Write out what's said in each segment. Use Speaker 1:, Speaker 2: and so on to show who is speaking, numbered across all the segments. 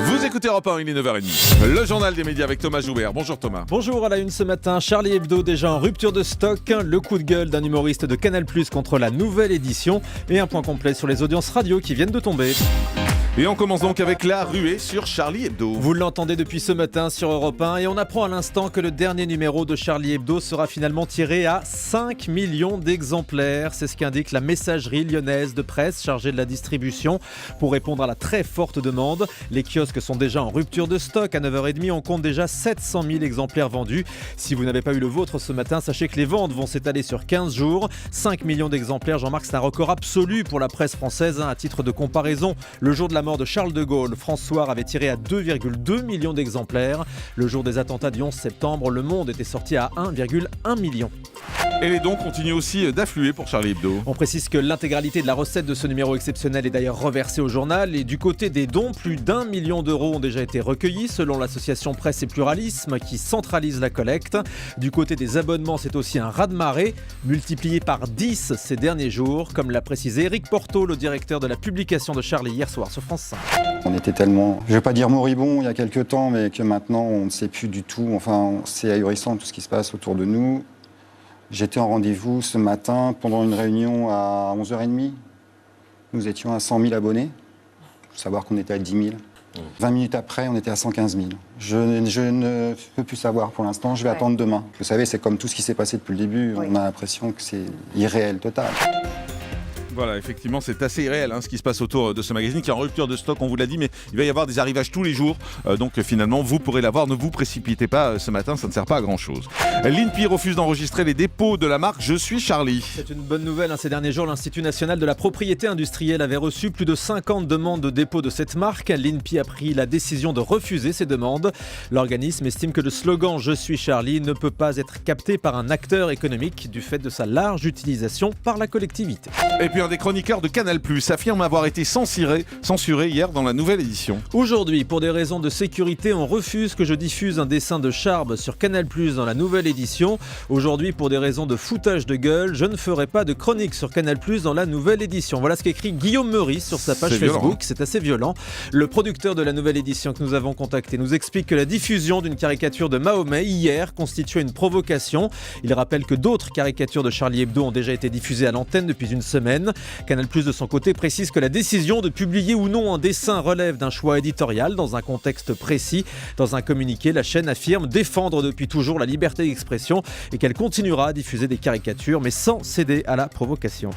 Speaker 1: Vous écoutez Europe 1, il est 9h30. Le journal des médias avec Thomas Joubert. Bonjour Thomas.
Speaker 2: Bonjour, à la une ce matin, Charlie Hebdo déjà en rupture de stock, le coup de gueule d'un humoriste de Canal+ contre la nouvelle édition et un point complet sur les audiences radio qui viennent de tomber.
Speaker 1: Et on commence donc avec la ruée sur Charlie Hebdo.
Speaker 2: Vous l'entendez depuis ce matin sur Europe 1 et on apprend à l'instant que le dernier numéro de Charlie Hebdo sera finalement tiré à 5 millions d'exemplaires. C'est ce qu'indique la messagerie lyonnaise de presse chargée de la distribution pour répondre à la très forte demande. Les kiosques sont déjà en rupture de stock. À 9h30, on compte déjà 700 000 exemplaires vendus. Si vous n'avez pas eu le vôtre ce matin, sachez que les ventes vont s'étaler sur 15 jours. 5 millions d'exemplaires, Jean-Marc, c'est un record absolu pour la presse française. À titre de comparaison, le jour de la mort de Charles de Gaulle, François avait tiré à 2,2 millions d'exemplaires. Le jour des attentats du 11 septembre, Le Monde était sorti à 1,1 million.
Speaker 1: Et les dons continuent aussi d'affluer pour Charlie Hebdo.
Speaker 2: On précise que l'intégralité de la recette de ce numéro exceptionnel est d'ailleurs reversée au journal. Et du côté des dons, plus d'1 million d'euros ont déjà été recueillis selon l'association Presse et Pluralisme qui centralise la collecte. Du côté des abonnements, c'est aussi un raz-de-marée multiplié par 10 ces derniers jours, comme l'a précisé Éric Porto, le directeur de la publication de Charlie hier soir sur France 5.
Speaker 3: On était tellement, je ne vais pas dire moribond il y a quelques temps, mais que maintenant on ne sait plus du tout. Enfin, c'est ahurissant tout ce qui se passe autour de nous. J'étais en rendez-vous ce matin pendant une réunion à 11h30. Nous étions à 100 000 abonnés. Il faut savoir qu'on était à 10 000. 20 minutes après, on était à 115 000. Je ne peux plus savoir pour l'instant. Je vais attendre demain. Vous savez, c'est comme tout ce qui s'est passé depuis le début. On a l'impression que c'est irréel total.
Speaker 1: Voilà, effectivement, c'est assez irréel ce qui se passe autour de ce magazine qui est en rupture de stock, on vous l'a dit, mais il va y avoir des arrivages tous les jours. Donc finalement, vous pourrez l'avoir. Ne vous précipitez pas ce matin, ça ne sert pas à grand-chose. L'INPI refuse d'enregistrer les dépôts de la marque Je suis Charlie.
Speaker 2: C'est une bonne nouvelle. Ces derniers jours, l'Institut national de la propriété industrielle avait reçu plus de 50 demandes de dépôt de cette marque. L'INPI a pris la décision de refuser ces demandes. L'organisme estime que le slogan Je suis Charlie ne peut pas être capté par un acteur économique du fait de sa large utilisation par la collectivité.
Speaker 1: Et puis un des chroniqueurs de Canal+ affirme avoir été censuré hier dans la nouvelle édition.
Speaker 2: Aujourd'hui, pour des raisons de sécurité, on refuse que je diffuse un dessin de Charb sur Canal+ dans la nouvelle édition. Aujourd'hui, pour des raisons de foutage de gueule, je ne ferai pas de chronique sur Canal+ dans la nouvelle édition. Voilà ce qu'écrit Guillaume Meurice sur sa page Facebook.
Speaker 1: Violent.
Speaker 2: C'est assez violent. Le producteur de la nouvelle édition que nous avons contacté nous explique que la diffusion d'une caricature de Mahomet hier constituait une provocation. Il rappelle que d'autres caricatures de Charlie Hebdo ont déjà été diffusées à l'antenne depuis une semaine. Canal+, de son côté, précise que la décision de publier ou non un dessin relève d'un choix éditorial dans un contexte précis. Dans un communiqué, la chaîne affirme défendre depuis toujours la liberté d'expression et qu'elle continuera à diffuser des caricatures, mais sans céder à la provocation.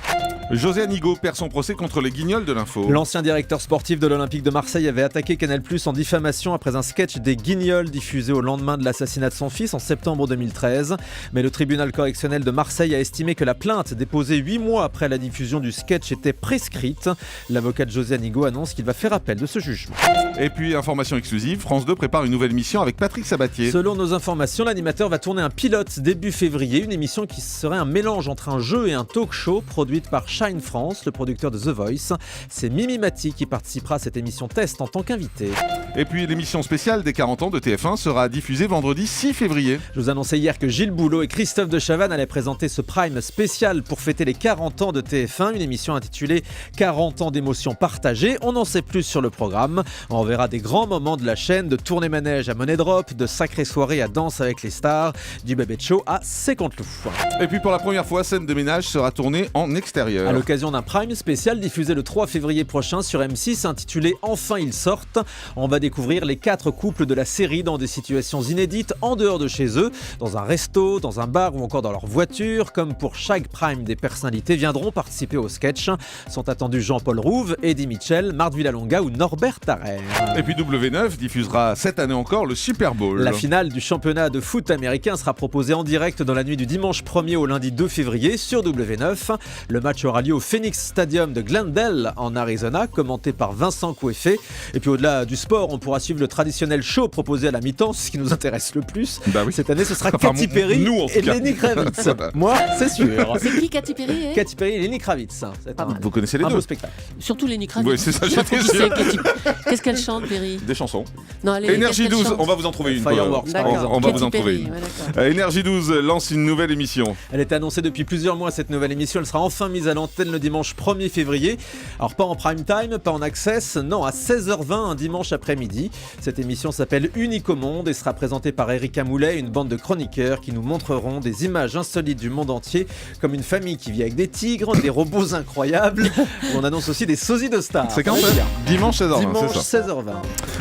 Speaker 1: José Anigo perd son procès contre les guignols de l'info.
Speaker 2: L'ancien directeur sportif de l'Olympique de Marseille avait attaqué Canal+ en diffamation après un sketch des Guignols diffusé au lendemain de l'assassinat de son fils en septembre 2013. Mais le tribunal correctionnel de Marseille a estimé que la plainte déposée 8 mois après la diffusion du sketch était prescrite. L'avocat de José Anigo annonce qu'il va faire appel de ce jugement.
Speaker 1: Et puis, information exclusive, France 2 prépare une nouvelle émission avec Patrick Sabatier.
Speaker 2: Selon nos informations, l'animateur va tourner un pilote début février, une émission qui serait un mélange entre un jeu et un talk show produite par Shine France, le producteur de The Voice. C'est Mimi Mati qui participera à cette émission test en tant qu'invité.
Speaker 1: Et puis l'émission spéciale des 40 ans de TF1 sera diffusée vendredi 6 février.
Speaker 2: Je vous annonçais hier que Gilles Boulot et Christophe de Chavannes allaient présenter ce prime spécial pour fêter les 40 ans de TF1, une émission intitulée 40 ans d'émotions partagées. On en sait plus sur le programme. On verra des grands moments de la chaîne, de tournée manège à Money Drop, de sacrées soirées à Danse avec les stars, du Babette Show à C'est contre loup.
Speaker 1: Et puis pour la première fois, Scène de ménage sera tournée en extérieur.
Speaker 2: À l'occasion d'un prime spécial diffusé le 3 février prochain sur M6 intitulé Enfin ils sortent. On va découvrir les 4 couples de la série dans des situations inédites en dehors de chez eux, dans un resto, dans un bar ou encore dans leur voiture. Comme pour chaque prime, des personnalités viendront participer au sketch. Sont attendus Jean-Paul Rouve, Eddie Mitchell, Marthe Villalonga ou Norbert Tarrer.
Speaker 1: Et puis W9 diffusera cette année encore le Super Bowl.
Speaker 2: La finale du championnat de foot américain sera proposée en direct dans la nuit du dimanche 1er au lundi 2 février sur W9. Le match aura lieu au Phoenix Stadium de Glendale en Arizona, commenté par Vincent Coueffet. Et puis au-delà du sport, on pourra suivre le traditionnel show proposé à la mi-temps, ce qui nous intéresse le plus.
Speaker 1: Bah oui.
Speaker 2: Cette année, ce sera Katy Perry et Lenny Kravitz. Moi, c'est sûr.
Speaker 4: C'est qui Katy Perry
Speaker 2: Katy Perry et Lenny Kravitz. C'est
Speaker 1: Vous connaissez les
Speaker 2: un
Speaker 1: deux.
Speaker 2: beau spectacle.
Speaker 4: Surtout Lenny Kravitz.
Speaker 1: Oui, c'est ça,
Speaker 4: Je sais pas
Speaker 1: j'étais
Speaker 4: qui c'est,
Speaker 1: sûr.
Speaker 4: Qu'est-ce qu'elle chante, Perry?
Speaker 1: Des chansons.
Speaker 4: Non, allez,
Speaker 1: Énergie
Speaker 4: qu'est-ce qu'elle
Speaker 1: 12,
Speaker 4: chante
Speaker 1: on va vous en trouver une.
Speaker 2: Fireworks, par exemple.
Speaker 1: On va vous en
Speaker 4: Katy
Speaker 1: trouver
Speaker 4: Perry,
Speaker 1: une.
Speaker 4: ouais, d'accord.
Speaker 1: Énergie 12 lance une nouvelle émission.
Speaker 2: Elle était annoncée depuis plusieurs mois, cette nouvelle émission. Elle sera enfin mise à l'antenne le dimanche 1er février. Alors pas en prime time, pas en access, non, à 16h20 un dimanche après-midi. après-midi. Cette émission s'appelle Unique au monde et sera présentée par Erika Moulet, une bande de chroniqueurs qui nous montreront des images insolites du monde entier, comme une famille qui vit avec des tigres, des robots incroyables. On annonce aussi des sosies de stars.
Speaker 1: C'est quand même dimanche 16h20,
Speaker 2: Dimanche
Speaker 1: c'est ça.
Speaker 2: 16h20.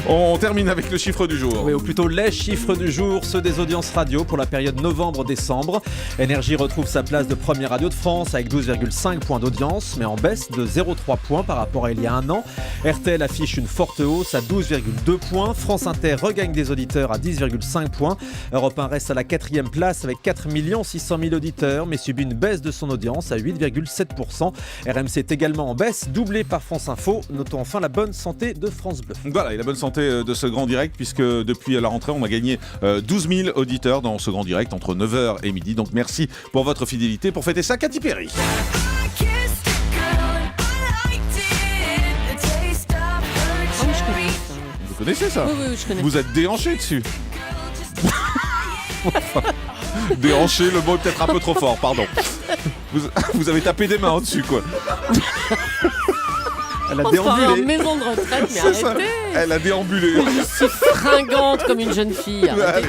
Speaker 1: On termine avec le chiffre du jour.
Speaker 2: Oui, ou plutôt les chiffres du jour, ceux des audiences radio pour la période novembre-décembre. Énergie retrouve sa place de première radio de France avec 12,5 points d'audience, mais en baisse de 0,3 points par rapport à il y a un an. RTL affiche une forte hausse à 12,2 points. France Inter regagne des auditeurs à 10,5 points. Europe 1 reste à la 4e place avec 4 600 000 auditeurs, mais subit une baisse de son audience à 8,7%. RMC est également en baisse, doublé par France Info. Notons enfin la bonne santé de France Bleu.
Speaker 1: Voilà, et la bonne santé de ce grand direct, puisque depuis la rentrée, on a gagné 12 000 auditeurs dans ce grand direct entre 9h et midi. Donc merci pour votre fidélité. Pour fêter ça, Katy Perry. Vous connaissez ça?
Speaker 4: Oui, je connais.
Speaker 1: Vous êtes déhanché dessus. Déhanché, le mot est peut-être un peu trop fort, pardon. Vous avez tapé des mains en dessus, quoi.
Speaker 2: Elle a
Speaker 4: En
Speaker 2: déambulé.
Speaker 4: maison de retraite, mais
Speaker 1: C'est ça.
Speaker 4: arrêtez.
Speaker 1: Elle a déambulé.
Speaker 4: Je suis fringante comme une jeune fille. Arrêtez.
Speaker 1: Allez.